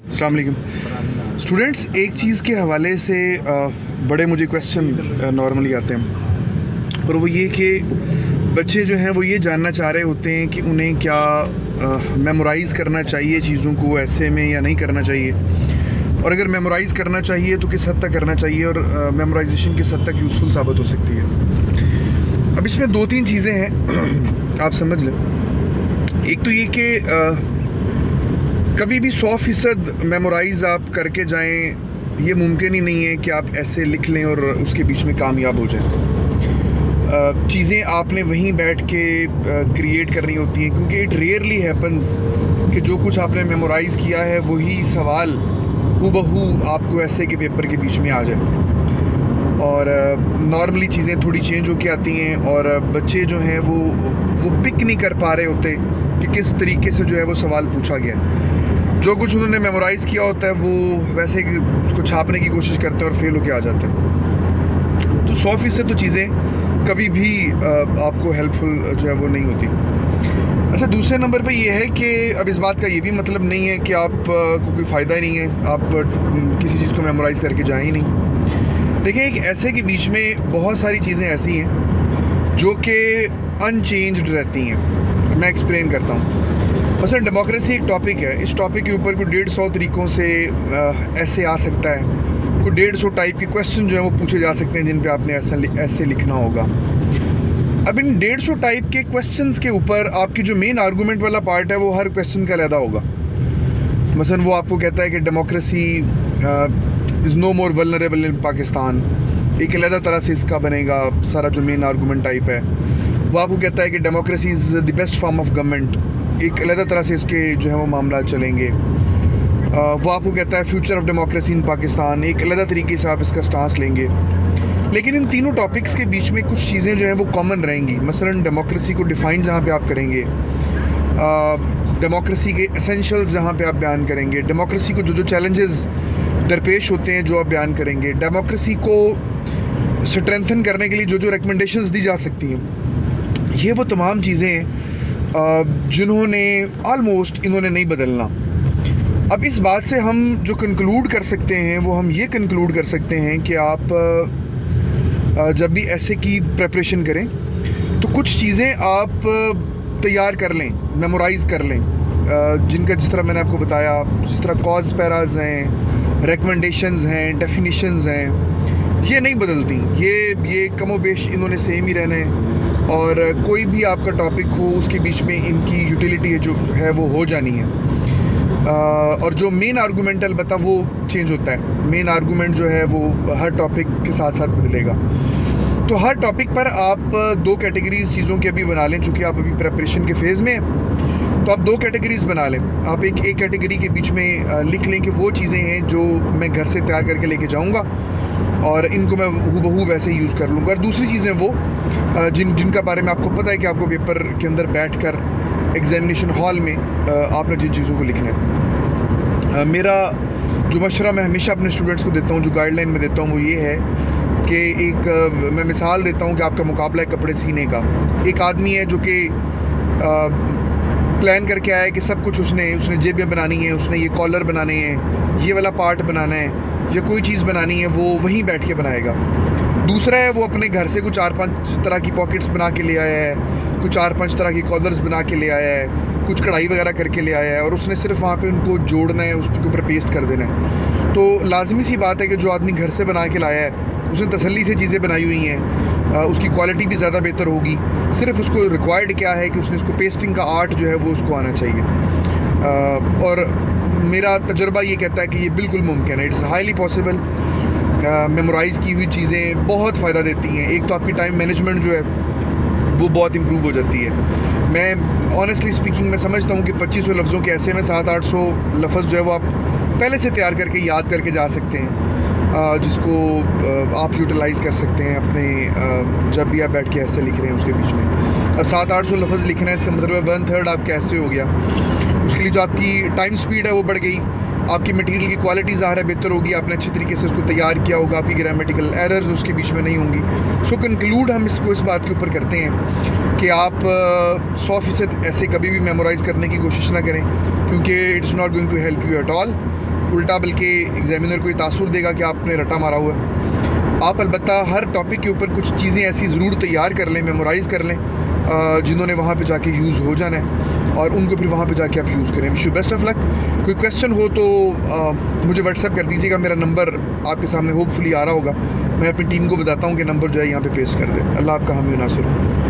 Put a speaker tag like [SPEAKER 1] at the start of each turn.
[SPEAKER 1] अस्सलाम वालेकुम स्टूडेंट्स। एक चीज़ के हवाले से बड़े मुझे क्वेश्चन नॉर्मली आते हैं, और वो ये कि बच्चे जो हैं वो ये जानना चाह रहे होते हैं कि उन्हें क्या मेमोराइज़ करना चाहिए चीज़ों को ऐसे में या नहीं करना चाहिए, और अगर मेमोराइज़ करना चाहिए तो किस हद तक करना चाहिए, और मेमोराइजेशन किस हद तक यूज़फुल साबित हो सकती है। अब इसमें दो तीन चीज़ें हैं, आप समझ लें। एक तो ये कि कभी भी 100% मेमोराइज़ आप करके जाएं, ये मुमकिन ही नहीं है कि आप ऐसे लिख लें और उसके बीच में कामयाब हो जाएं। चीज़ें आपने वहीं बैठ के क्रिएट करनी होती हैं, क्योंकि इट रेयरली हैपन्स कि जो कुछ आपने मेमोराइज़ किया है वही सवाल हूबहू आपको ऐसे के पेपर के बीच में आ जाए। और नॉर्मली चीज़ें थोड़ी चेंज होके आती हैं, और बच्चे जो हैं वो पिक नहीं कर पा रहे होते कि किस तरीके से जो है वो सवाल पूछा गया। जो कुछ उन्होंने मेमोराइज़ किया होता है वो वैसे उसको छापने की कोशिश करते हैं और फेल होके आ जाते हैं। तो 100% तो चीज़ें कभी भी आपको हेल्पफुल जो है वो नहीं होती। अच्छा, दूसरे नंबर पे ये है कि अब इस बात का ये भी मतलब नहीं है कि आप को कोई फ़ायदा ही नहीं है, आप किसी चीज़ को मेमोराइज़ करके जाएं ही नहीं। देखिए, एक ऐसे के बीच में बहुत सारी चीज़ें ऐसी हैं जो कि अनचेंज्ड रहती हैं। मैं एक्सप्लेन करता हूँ। मसलन डेमोक्रेसी एक टॉपिक है, इस टॉपिक के ऊपर कोई 150 तरीक़ों से ऐसे आ सकता है, कोई 150 टाइप के क्वेश्चन जो है वो पूछे जा सकते हैं जिन पे आपने ऐसे लिखना होगा। अब इन 150 टाइप के क्वेश्चंस के ऊपर आपकी जो मेन आर्गूमेंट वाला पार्ट है वो हर क्वेश्चन का अलग होगा। मसलन वो आपको कहता है कि democracy is no more vulnerable in Pakistan, एक अलग तरह से इसका बनेगा सारा जो मेन आर्गूमेंट टाइप है। वो आपको कहता है कि democracy is the best form of government, एक अलग तरह से इसके जो है वो मामला चलेंगे। वो आपको कहता है future of democracy in Pakistan, एक अलग तरीके से आप इसका स्टांस लेंगे। लेकिन इन तीनों टॉपिक्स के बीच में कुछ चीज़ें जो हैं वो कॉमन रहेंगी। मसलन डेमोक्रेसी को डिफ़ाइन जहाँ पे आप करेंगे, डेमोक्रेसी के एसेंशियल्स जहाँ पे आप बयान करेंगे, डेमोक्रेसी को जो चैलेंजेस दरपेश होते हैं जो आप बयान करेंगे, डेमोक्रेसी को स्ट्रेंथन करने के लिए जो रिकमेंडेशंस दी जा सकती हैं, ये वो तमाम चीज़ें हैं जिन्होंने ऑलमोस्ट इन्होंने नहीं बदलना। अब इस बात से हम जो कंक्लूड कर सकते हैं वो हम ये कंक्लूड कर सकते हैं कि आप जब भी ऐसे की प्रिपरेशन करें तो कुछ चीज़ें आप तैयार कर लें, मेमोराइज़ कर लें, जिनका जिस तरह मैंने आपको बताया, जिस तरह कॉज पैराज हैं, रिकमेंडेशंस हैं, डेफिनेशंस हैं, ये नहीं बदलती। ये कमो बेश इन्होंने सेम ही रहना है, और कोई भी आपका टॉपिक हो उसके बीच में इनकी यूटिलिटी जो है वो हो जानी है। और जो मेन आर्गूमेंटल बता वो चेंज होता है। मेन आर्गूमेंट जो है वो हर टॉपिक के साथ साथ बदलेगा। तो हर टॉपिक पर आप दो कैटेगरीज चीज़ों की अभी बना लें, चूँकि आप अभी प्रेपरेशन के फेज़ में हैं, तो आप दो कैटेगरीज बना लें। आप एक कैटेगरी के बीच में लिख लें कि वो चीज़ें हैं जो मैं घर से तैयार करके लेके जाऊँगा और इनको मैं हूबहू वैसे यूज़ कर लूँगा। और दूसरी चीज़ें वो जिनका बारे में आपको पता है कि आपको पेपर के अंदर बैठकर एग्जामिनेशन हॉल में आपने जिन चीज़ों को लिखना है। मेरा जो मशवरा मैं हमेशा अपने स्टूडेंट्स को देता हूँ, जो गाइडलाइन में देता हूँ, वो ये है कि मैं मिसाल देता हूँ कि आपका मुकाबला है कपड़े सीने का। एक आदमी है जो कि प्लान करके आया है कि सब कुछ उसने जेबें बनानी है, उसने ये कॉलर बनाने हैं, ये वाला पार्ट बनाना है, या कोई चीज़ बनानी है, वो वहीं बैठ के बनाएगा। दूसरा है वो अपने घर से कुछ 4-5 तरह की पॉकेट्स बना के ले आया है, कुछ 4-5 तरह की कॉलर्स बना के ले आया है, कुछ कढ़ाई वगैरह करके ले आया है, और उसने सिर्फ वहाँ पे उनको जोड़ना है, उसके ऊपर पेस्ट कर देना है। तो लाजमी सी बात है कि जो आदमी घर से बना के लाया है उसने तसल्ली से चीज़ें बनाई हुई हैं, उसकी क्वालिटी भी ज़्यादा बेहतर होगी। सिर्फ उसको रिक्वायर्ड क्या है कि उसने इसको पेस्टिंग का आर्ट जो है वो उसको आना चाहिए। और मेरा तजुर्बा ये कहता है कि ये बिल्कुल मुमकिन है, इट्स हाईली पॉसिबल। मेमोराइज़ की हुई चीज़ें बहुत फ़ायदा देती हैं। एक तो आपकी टाइम मैनेजमेंट जो है वो बहुत इम्प्रूव हो जाती है। मैं ऑनेस्टली स्पीकिंग मैं समझता हूँ कि 2500 लफ्ज़ों के ऐसे में 700-800 लफ्ज़ जो है वो आप पहले से तैयार करके याद करके जा सकते हैं, जिसको आप यूटिलाइज़ कर सकते हैं अपने जब भी आप बैठ के ऐसे लिख रहे हैं उसके बीच में। अब 700-800 लफ्ज़ लिखना है, इसका मतलब है 1/3 आपके ऐसे हो गया। उसके लिए जो आपकी टाइम स्पीड है वो बढ़ गई, आपकी मटेरियल की क्वालिटी ज़ाहिर है बेहतर होगी, आपने अच्छे तरीके से उसको तैयार किया होगा, आपकी ग्रामेटिकल एरर्स उसके बीच में नहीं होंगी। सो कंक्लूड हम इसको इस बात के ऊपर करते हैं कि आप 100% ऐसे कभी भी मेमोराइज़ करने की कोशिश ना करें, क्योंकि it's not going to help you at all. उल्टा बल्कि एग्जामिनर को ये तासुर देगा कि आपने रटा मारा हुआ है। आप अलबत्ता हर टॉपिक के ऊपर कुछ चीज़ें ऐसी ज़रूर तैयार कर लें, मेमोराइज़ कर लें, जिन्होंने वहाँ पे जाके यूज़ हो जाना है, और उनको फिर वहाँ पे जाके आप यूज़ करें। Wish you best of luck. कोई क्वेश्चन हो तो मुझे व्हाट्सएप कर दीजिएगा, मेरा नंबर आपके सामने होपफुली आ रहा होगा। मैं अपनी टीम को बताता हूँ कि नंबर जो है यहाँ पे पेश कर दे। अल्लाह आपका हामी नासिर हो।